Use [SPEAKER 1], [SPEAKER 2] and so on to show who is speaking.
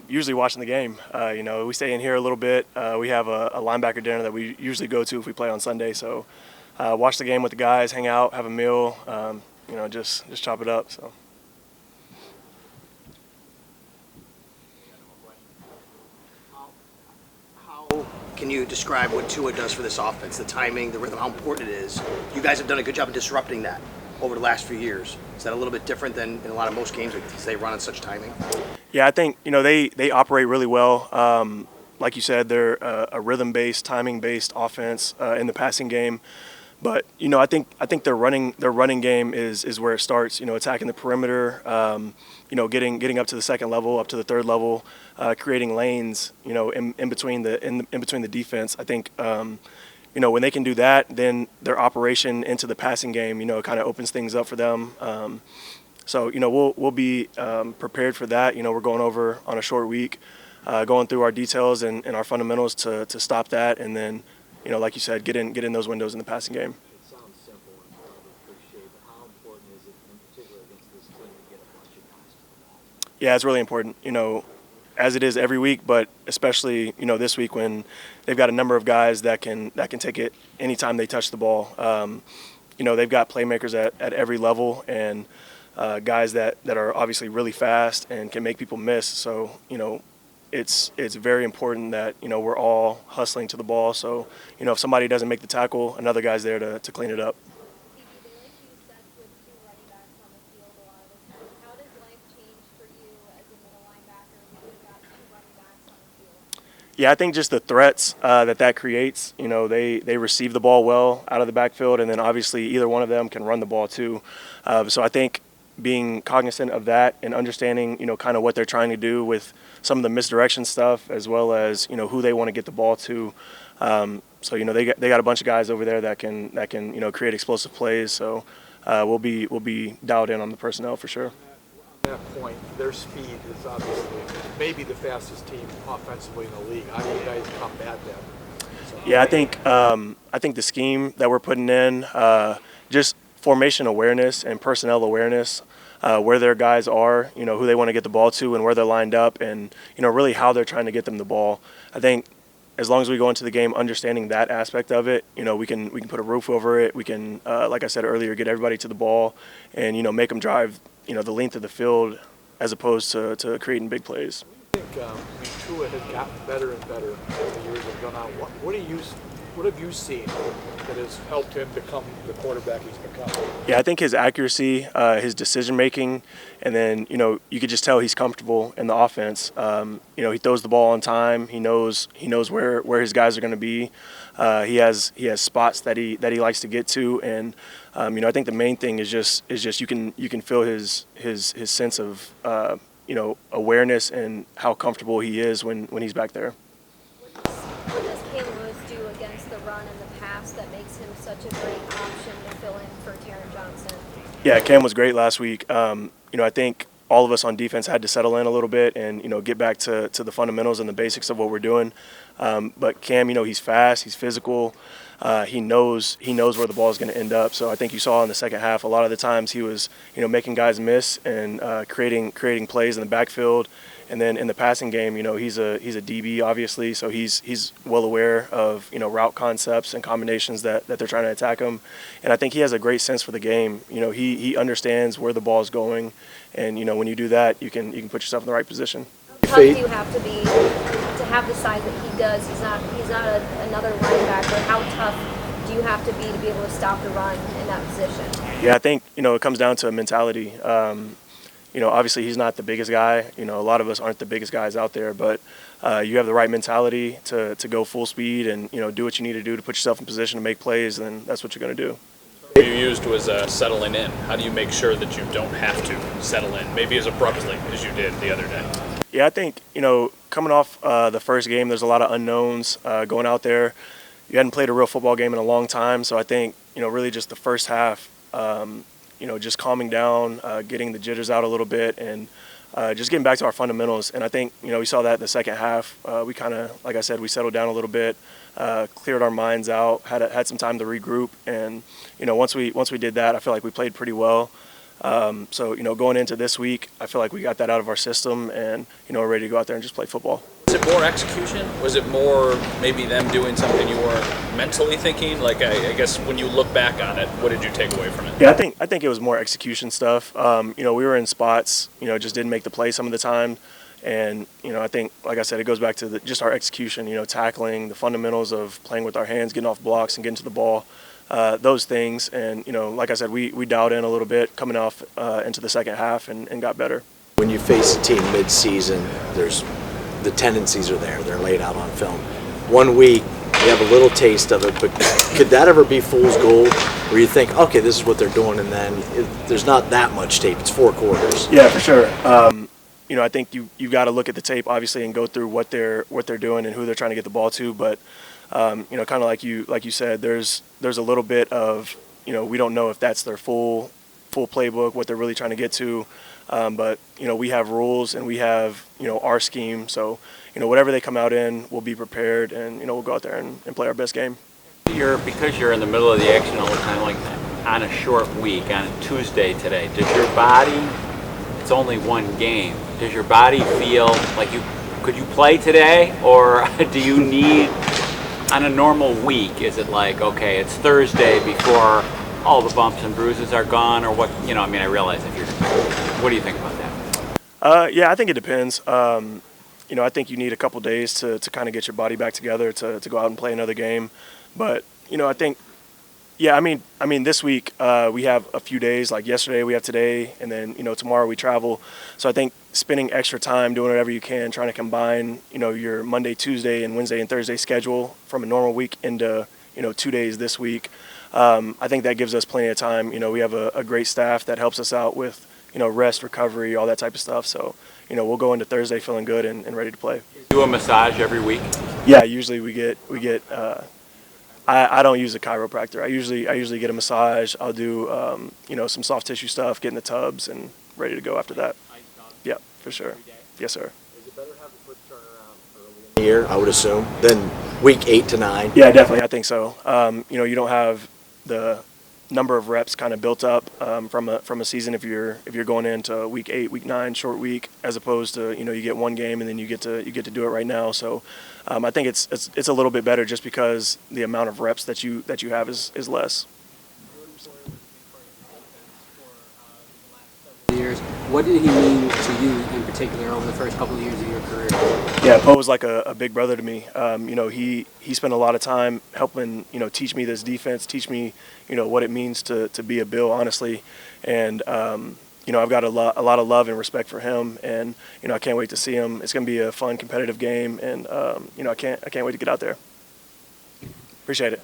[SPEAKER 1] Usually watching the game. We stay in here a little bit. We have a linebacker dinner that we usually go to if we play on Sunday. So watch the game with the guys, hang out, have a meal, just chop it up. So.
[SPEAKER 2] How can you describe what Tua does for this offense, the timing, the rhythm, how important it is? You guys have done a good job of disrupting that over the last few years. Is that a little bit different than in a lot of most games because they run on such timing?
[SPEAKER 1] Yeah, I think they operate really well. Like you said, they're a rhythm-based, timing-based offense in the passing game. But I think their running game is where it starts. Attacking the perimeter. Getting up to the second level, up to the third level, creating lanes. In between the defense. I think. When they can do that, then their operation into the passing game, kind of opens things up for them. So we'll be prepared for that. We're going over on a short week, going through our details and our fundamentals to stop that, and then, like you said, get in those windows in the passing game.
[SPEAKER 3] It sounds simple and hard to appreciate, but how important is it, in particular against this team, to get a bunch of guys to the ball?
[SPEAKER 1] Yeah, it's really important. As it is every week, but especially this week when they've got a number of guys that can take it anytime they touch the ball. They've got playmakers at every level and guys that are obviously really fast and can make people miss. So it's very important that we're all hustling to the ball. So if somebody doesn't make the tackle, another guy's there to clean it up. Yeah, I think just the threats that creates. They receive the ball well out of the backfield, and then obviously either one of them can run the ball too. So I think being cognizant of that and understanding, kind of what they're trying to do with some of the misdirection stuff, as well as who they want to get the ball to. So they got a bunch of guys over there that can create explosive plays. So we'll be dialed in on the personnel for sure.
[SPEAKER 4] At that point, their speed is obviously maybe the fastest team offensively in the league. How do you guys combat that?
[SPEAKER 1] Yeah, I think the scheme that we're putting in, just formation awareness and personnel awareness, where their guys are, who they want to get the ball to and where they're lined up, and really how they're trying to get them the ball. I think as long as we go into the game understanding that aspect of it, we can put a roof over it. We can, like I said earlier, get everybody to the ball and make them drive the length of the field as opposed to creating big plays.
[SPEAKER 4] I think Tua has gotten better and better as the years have gone on. What have you seen that has helped him become the quarterback he's become?
[SPEAKER 1] Yeah, I think his accuracy, his decision making, and then you could just tell he's comfortable in the offense. He throws the ball on time. He knows where his guys are going to be. He has spots that he likes to get to, and I think the main thing is just you can feel his sense of awareness and how comfortable he is when he's back there.
[SPEAKER 5] What does Cam Lewis do against the run and the pass that makes him such a great option to fill in for Taron Johnson?
[SPEAKER 1] Yeah, Cam was great last week. I think all of us on defense had to settle in a little bit and get back to the fundamentals and the basics of what we're doing. But Cam, he's fast, he's physical. He knows where the ball is going to end up. So I think you saw in the second half a lot of the times he was making guys miss and creating plays in the backfield. And then in the passing game, he's a DB obviously, so he's well aware of route concepts and combinations that they're trying to attack him. And I think he has a great sense for the game. He understands where the ball is going, and when you do that, you can put yourself in the right position.
[SPEAKER 5] How tough do you have to be to have the size that he does? He's not another linebacker. How tough do you have to be able to stop the run in that position?
[SPEAKER 1] Yeah, I think it comes down to a mentality. Obviously he's not the biggest guy. A lot of us aren't the biggest guys out there, but you have the right mentality to go full speed and do what you need to do to put yourself in position to make plays, and that's what you're going to do.
[SPEAKER 6] You used was settling in. How do you make sure that you don't have to settle in, maybe as abruptly as you did the other day?
[SPEAKER 1] Yeah, I think coming off the first game, there's a lot of unknowns going out there. You hadn't played a real football game in a long time, so I think really just the first half. Just calming down, getting the jitters out a little bit, and just getting back to our fundamentals. And I think, we saw that in the second half. We kind of, like I said, we settled down a little bit, cleared our minds out, had some time to regroup. And, once we did that, I feel like we played pretty well. So, going into this week, I feel like we got that out of our system and, we're ready to go out there and just play football.
[SPEAKER 6] Was it more execution? Was it more maybe them doing something you weren't mentally thinking? Like, I guess when you look back on it, what did you take away from it?
[SPEAKER 1] Yeah, I think it was more execution stuff. We were in spots, just didn't make the play some of the time. And, I think, like I said, it goes back to just our execution, tackling, the fundamentals of playing with our hands, getting off blocks and getting to the ball, those things. And, like I said, we dialed in a little bit coming off into the second half and got better.
[SPEAKER 7] When you face a team mid-season, the tendencies are there. They're laid out on film. 1 week, you have a little taste of it, but could that ever be fool's gold where you think, okay, this is what they're doing, and then there's not that much tape. It's 4 quarters.
[SPEAKER 1] Yeah, for sure. I think you've got to look at the tape, obviously, and go through what they're doing and who they're trying to get the ball to. But, kind of like you said, there's a little bit of, we don't know if that's their full playbook, what they're really trying to get to. But, we have rules and we have, our scheme. So, whatever they come out in, we'll be prepared and, we'll go out there and play our best game.
[SPEAKER 8] Because you're in the middle of the action all the time, like on a short week, on a Tuesday today, does your body, it's only one game, does your body feel like could you play today? Or do you need, on a normal week, is it like, okay, it's Thursday before all the bumps and bruises are gone, or what? I realize what do you think about that?
[SPEAKER 1] Yeah, I think it depends. I think you need a couple days to kind of get your body back together to go out and play another game. But, I think, yeah, I mean, this week we have a few days, like yesterday we have today, and then, tomorrow we travel. So I think spending extra time doing whatever you can, trying to combine, your Monday, Tuesday, and Wednesday and Thursday schedule from a normal week into, 2 days this week. I think that gives us plenty of time. We have a great staff that helps us out with, rest, recovery, all that type of stuff. So, we'll go into Thursday feeling good and ready to play.
[SPEAKER 8] Do a massage every week?
[SPEAKER 1] Yeah, usually we get. I don't use a chiropractor. I usually get a massage. I'll do some soft tissue stuff, get in the tubs, and ready to go after that. Yeah, for sure. Yes, sir.
[SPEAKER 4] Is it better to have a quick turnaround early in
[SPEAKER 7] The year, I would assume, then week 8 to 9.
[SPEAKER 1] Yeah, definitely. I think so. You don't have the number of reps kind of built up from a season if you're going into week 8, week 9, short week, as opposed to you get one game and then you get to do it right now. So I think it's a little bit better just because the amount of reps that you have is less.
[SPEAKER 9] Years. What did he mean to you in particular over the first couple of years of your career?
[SPEAKER 1] Yeah, Poe was like a big brother to me. He spent a lot of time helping teach me this defense, teach me what it means to be a Bill, honestly, and I've got a lot of love and respect for him, and I can't wait to see him. It's going to be a fun, competitive game, and I can't wait to get out there. Appreciate it.